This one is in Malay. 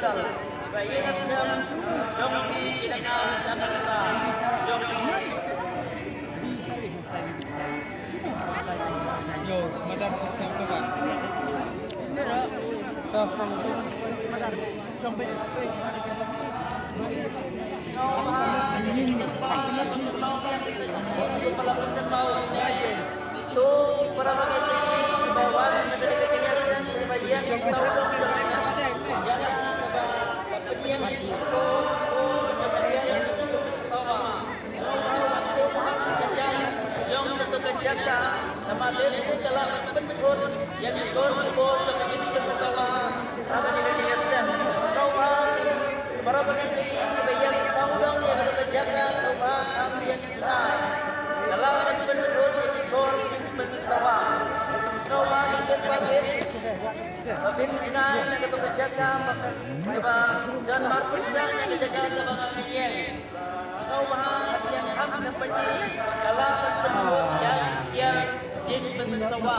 Mandal Bayan Asam Jompi Idana Jakarta Jompi Yo, semadar siapa Pak? Dah semadar sampai SPI ada kita. Itu para peneliti bawah dari kegiatan sebagian jangan itu jom tentu kejaga sama desa dalam penjur yang ikut sebut dengan ini kesalahan ada di kegiatan para peneliti sebagian saudang yang kejaga sama kami yang kita dalam penjur yang ikut bersama Sawa kita pabrik Babin Jinai yang kejaga dan Markus yang kejaga bagaimana Sawa yang ham seperti dalam penjur yang jin bersama